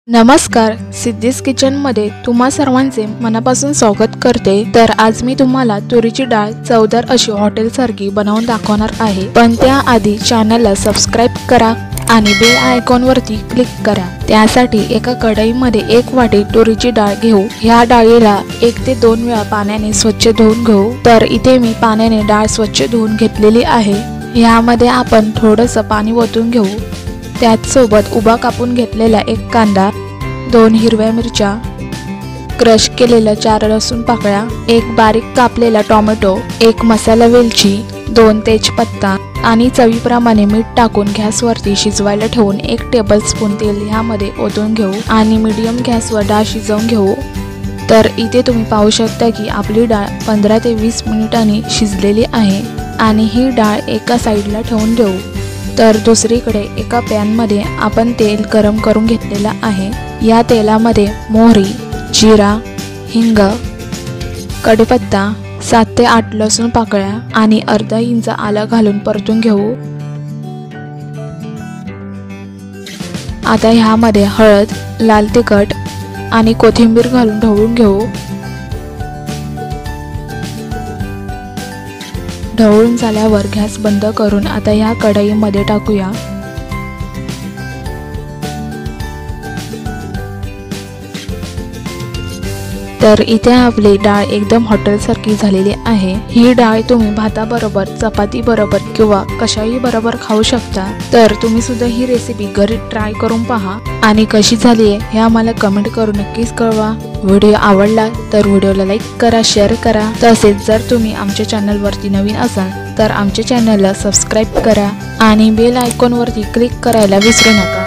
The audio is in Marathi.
नमस्कार, सिद्धीज किचनमध्ये तुम्हा सर्वांचे मनापासून स्वागत करते। तर आज मी तुम्हाला तुरीची डाळ चवदार अशी हॉटेलसारखी बनवून दाखवणार आहे। पण त्याआधी चॅनलला सबस्क्राइब करा आणि बेल आयकॉनवरती क्लिक करा। त्यासाठी एका कढईमध्ये 1 वाटी तुरीची डाळ घेऊ। ह्या डाळीला 1 ते 2 वेळा पाण्याने स्वच्छ धुवून घेऊ। तर इथे मी पाण्याने डाळ स्वच्छ धुवून घेतलेली आहे। ह्यामध्ये आपण थोडंसं पाणी ओतून घेऊ। त्याच सोबत उभा कापून घेतलेला 1 कांदा, 2 हिरव्या मिरच्या, क्रश केलेल्या 4 लसूण पाकळ्या, 1 बारीक कापलेला टोमॅटो, 1 मसाला वेलची, 2 तेजपत्ता आणि चवीप्रमाणे मीठ टाकून गॅसवरती शिजवायला ठेवून 1 टेबलस्पून तेल ह्यामध्ये ओतून घेऊ आणि मीडियम गॅसवर डाळ शिजवून घेऊ। तर इथे तुम्ही पाहू शकता की आपली डाळ 15 ते 20 मिनिटांनी शिजलेली आहे आणि ही डाळ एका साईडला ठेवून देऊ। तर दुसरीकडे एका पॅनमध्ये आपण तेल गरम करून घेतलेला आहे। या तेलामध्ये मोहरी, जिरा, हिंग, कढीपत्ता, 7 ते 8 लसूण पाकळ्या आणि अर्धा इंच आलं घालून परतून घेऊ। आता ह्यामध्ये हळद, लाल तिखट आणि कोथिंबीर घालून ढवळून घेऊ। ढवळून झाल्यावर गॅस बंद करून आता ह्या कढईमध्ये टाकूया। तर इथे आपली डाळ एकदम हॉटेलसारखी झालेली आहे। ही डाळ तुम्ही भाताबरोबर, चपाती बरोबर किंवा कशाही बरोबर खाऊ शकता। तर तुम्ही सुद्धा ही रेसिपी घरी ट्राय करून पहा आणि कशी झाली आहे हे आम्हाला कमेंट करून नक्कीच कळवा। व्हिडिओ आवडला तर व्हिडिओला लाईक करा, शेअर करा। तसेच जर तुम्ही आमच्या चॅनलवरती नवीन असाल तर आमच्या चॅनलला सबस्क्राइब करा आणि बेल आयकॉनवरती क्लिक करायला विसरू नका।